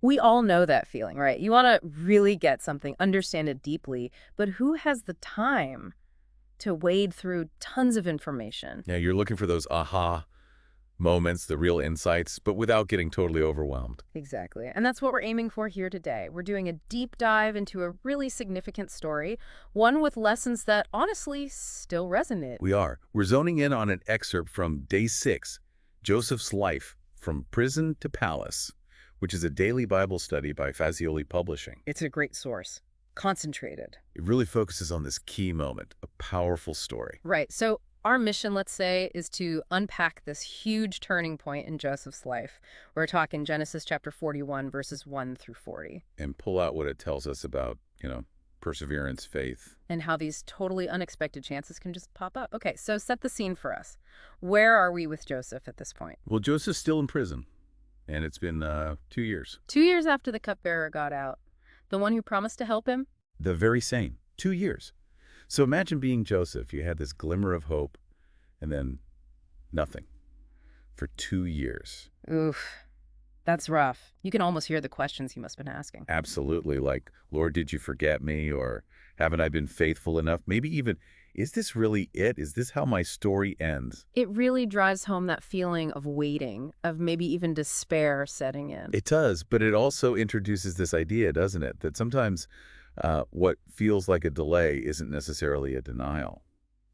We all know that feeling, right? You want to really get something, understand it deeply, but who has the time to wade through tons of information? Yeah, you're looking for those aha moments, the real insights, but without getting totally overwhelmed. Exactly. And that's what we're aiming for here today. We're doing a deep dive into a really significant story, one with lessons that honestly still resonate. We are. We're zoning in on an excerpt from Day 6, Joseph's Life, From Prison to Palace, which is a daily Bible study by Fazioli Publishing. It's a great source. Concentrated. It really focuses on this key moment, a powerful story, Right. So our mission, let's say, is to unpack this huge turning point in Joseph's life. We're talking Genesis chapter 41, verses 1 through 40, and pull out what it tells us about, perseverance, faith. and how these totally unexpected chances can just pop up. Okay, so set the scene for us. Where are we with Joseph at this point? Well, Joseph's still in prison, and it's been 2 years. 2 years after the cupbearer got out, the one who promised to help him? The very same. 2 years. So imagine being Joseph. You had this glimmer of hope, and then nothing for 2 years. Oof, that's rough. You can almost hear the questions he must have been asking. Absolutely. Like, Lord, did you forget me? Or haven't I been faithful enough? Maybe even, is this really it? Is this how my story ends? It really drives home that feeling of waiting, of maybe even despair setting in. It does, but it also introduces this idea, doesn't it? That sometimes what feels like a delay isn't necessarily a denial.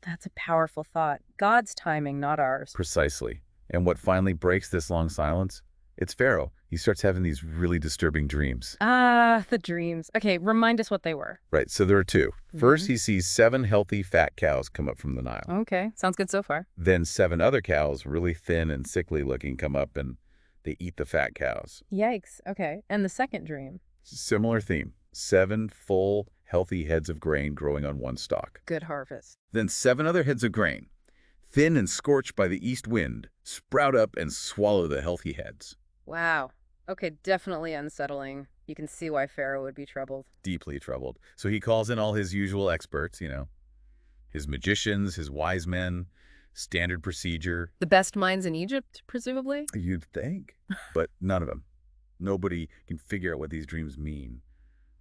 That's a powerful thought. God's timing, not ours. Precisely. And what finally breaks this long silence? It's Pharaoh. He starts having these really disturbing dreams. Ah, the dreams. Okay, remind us what they were. Right, so there are two. First, Mhm. he sees 7 healthy, fat cows come up from the Nile. Okay, sounds good so far. Then 7 other cows, really thin and sickly looking, come up and they eat the fat cows. Yikes. Okay, and the second dream. Similar theme. 7 full, healthy heads of grain growing on one stalk. Good harvest. Then 7 other heads of grain, thin and scorched by the east wind, sprout up and swallow the healthy heads. Wow. Okay, definitely unsettling. You can see why Pharaoh would be troubled. Deeply troubled. So he calls in all his usual experts, his magicians, his wise men, standard procedure. The best minds in Egypt, presumably? You'd think, but none of them. Nobody can figure out what these dreams mean.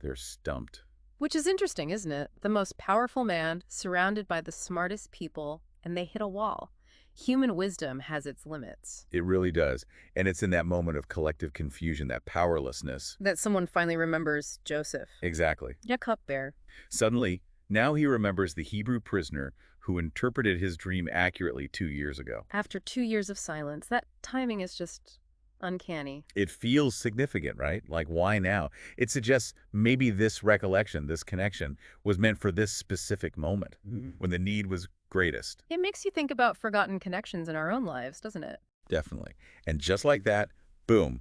They're stumped. Which is interesting, isn't it? The most powerful man, surrounded by the smartest people, and they hit a wall. Human wisdom has its limits. It really does. And it's in that moment of collective confusion, that powerlessness. That someone finally remembers Joseph. Exactly. Yeah, cupbearer. Suddenly, now he remembers the Hebrew prisoner who interpreted his dream accurately 2 years ago. After 2 years of silence, that timing is just uncanny. It feels significant, right? Like, why now? It suggests maybe this recollection, this connection, was meant for this specific moment when the need was greatest. It makes you think about forgotten connections in our own lives, doesn't it? Definitely. And just like that, boom,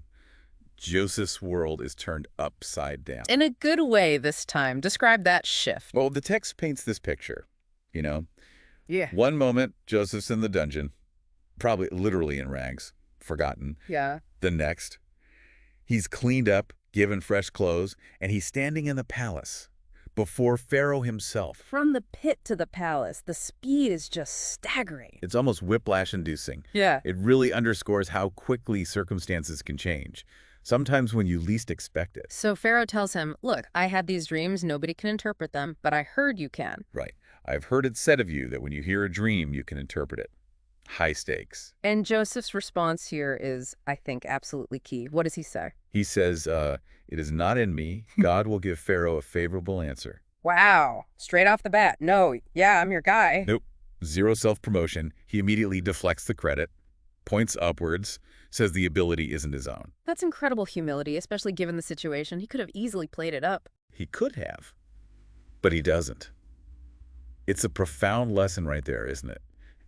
Joseph's world is turned upside down. In a good way this time. Describe that shift. Well, the text paints this picture, you know. Yeah. One moment, Joseph's in the dungeon, probably literally in rags, forgotten. Yeah. The next, he's cleaned up, given fresh clothes, and he's standing in the palace before Pharaoh himself. From the pit to the palace, the speed is just staggering. It's almost whiplash-inducing. Yeah. It really underscores how quickly circumstances can change, sometimes when you least expect it. So Pharaoh tells him, look, I had these dreams, nobody can interpret them, but I heard you can. Right. I've heard it said of you that when you hear a dream, you can interpret it. High stakes. And Joseph's response here is, I think, absolutely key. What does he say? He says, it is not in me. God will give Pharaoh a favorable answer. Wow. Straight off the bat. No, yeah, I'm your guy. Nope. Zero self-promotion. He immediately deflects the credit, points upwards, says the ability isn't his own. That's incredible humility, especially given the situation. He could have easily played it up. He could have, but he doesn't. It's a profound lesson right there, isn't it?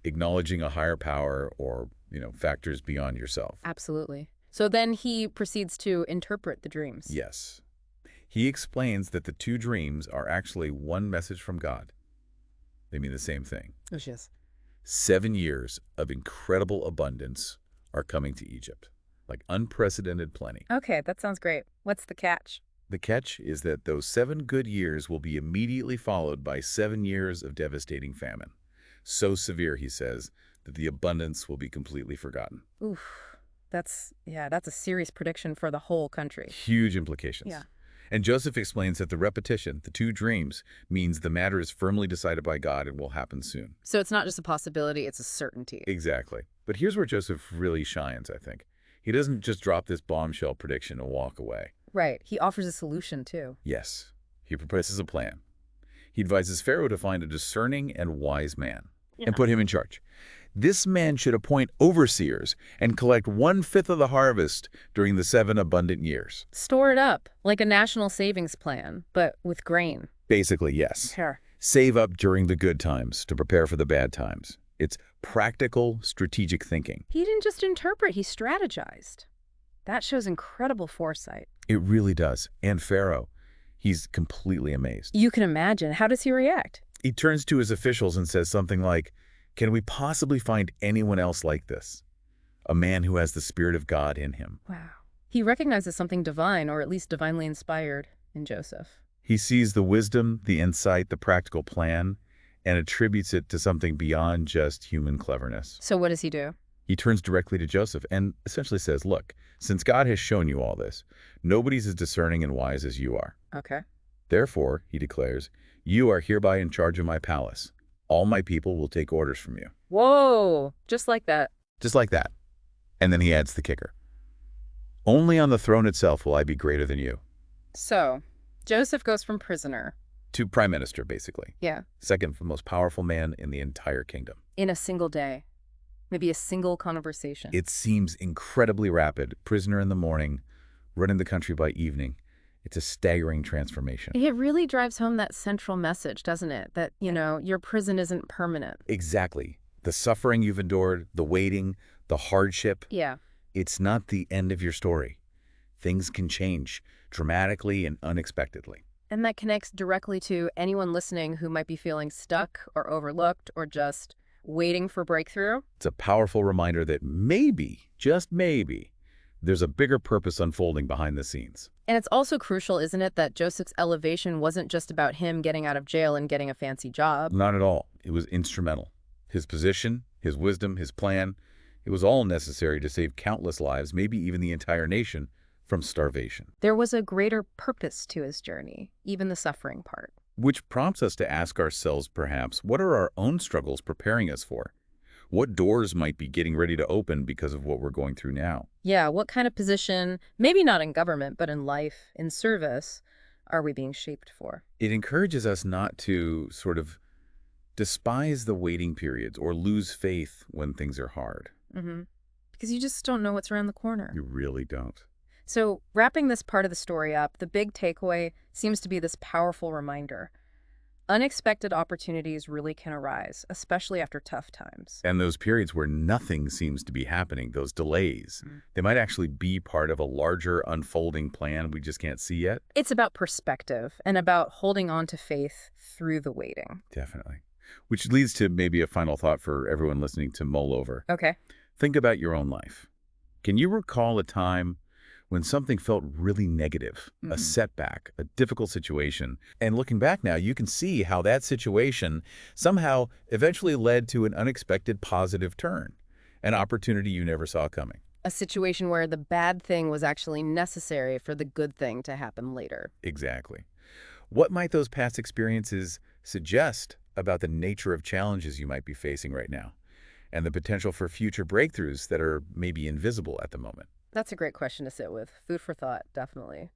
Acknowledging a higher power or, factors beyond yourself. Absolutely. So then he proceeds to interpret the dreams. Yes. He explains that the 2 dreams are actually one message from God. They mean the same thing. Oh, yes. 7 years of incredible abundance are coming to Egypt, like unprecedented plenty. Okay, that sounds great. What's the catch? The catch is that those 7 good years will be immediately followed by 7 years of devastating famine. So severe, he says, that the abundance will be completely forgotten. Oof. That's a serious prediction for the whole country. Huge implications. Yeah. And Joseph explains that the repetition, the two dreams, means the matter is firmly decided by God and will happen soon. So it's not just a possibility, it's a certainty. Exactly. But here's where Joseph really shines, I think. He doesn't just drop this bombshell prediction and walk away. Right. He offers a solution, too. Yes, he proposes a plan. He advises Pharaoh to find a discerning and wise man and put him in charge. This man should appoint overseers and collect 1/5 of the harvest during the 7 abundant years. Store it up, like a national savings plan, but with grain. Basically, yes. Sure. Save up during the good times to prepare for the bad times. It's practical, strategic thinking. He didn't just interpret, he strategized. That shows incredible foresight. It really does. And Pharaoh, he's completely amazed. You can imagine. How does he react? He turns to his officials and says something like, "Can we possibly find anyone else like this? A man who has the Spirit of God in him." Wow. He recognizes something divine, or at least divinely inspired, in Joseph. He sees the wisdom, the insight, the practical plan, and attributes it to something beyond just human cleverness. So what does he do? He turns directly to Joseph and essentially says, "Look, since God has shown you all this, nobody's as discerning and wise as you are. Okay. Therefore," he declares, "you are hereby in charge of my palace. All my people will take orders from you." Whoa! Just like that. Just like that. And then he adds the kicker. "Only on the throne itself will I be greater than you." So, Joseph goes from prisoner. To prime minister, basically. Yeah. Second most powerful man in the entire kingdom. In a single day. Maybe a single conversation. It seems incredibly rapid. Prisoner in the morning, running the country by evening. It's a staggering transformation. It really drives home that central message, doesn't it? That, your prison isn't permanent. Exactly. The suffering you've endured, the waiting, the hardship. Yeah. It's not the end of your story. Things can change dramatically and unexpectedly. And that connects directly to anyone listening who might be feeling stuck or overlooked or just waiting for breakthrough. It's a powerful reminder that maybe, just maybe, there's a bigger purpose unfolding behind the scenes. And it's also crucial, isn't it, that Joseph's elevation wasn't just about him getting out of jail and getting a fancy job. Not at all. It was instrumental. His position, his wisdom, his plan, it was all necessary to save countless lives, maybe even the entire nation, from starvation. There was a greater purpose to his journey, even the suffering part. Which prompts us to ask ourselves, perhaps, what are our own struggles preparing us for? What doors might be getting ready to open because of what we're going through now? Yeah, what kind of position, maybe not in government, but in life, in service, are we being shaped for? It encourages us not to sort of despise the waiting periods or lose faith when things are hard. Because you just don't know what's around the corner. You really don't. So wrapping this part of the story up, the big takeaway seems to be this powerful reminder. Unexpected opportunities really can arise, especially after tough times. And those periods where nothing seems to be happening, those delays, they might actually be part of a larger unfolding plan we just can't see yet. It's about perspective and about holding on to faith through the waiting. Definitely. Which leads to maybe a final thought for everyone listening to mull over. Okay. Think about your own life. Can you recall a time when something felt really negative, a setback, a difficult situation? And looking back now, you can see how that situation somehow eventually led to an unexpected positive turn, an opportunity you never saw coming. A situation where the bad thing was actually necessary for the good thing to happen later. Exactly. What might those past experiences suggest about the nature of challenges you might be facing right now, and the potential for future breakthroughs that are maybe invisible at the moment? That's a great question to sit with. Food for thought, definitely.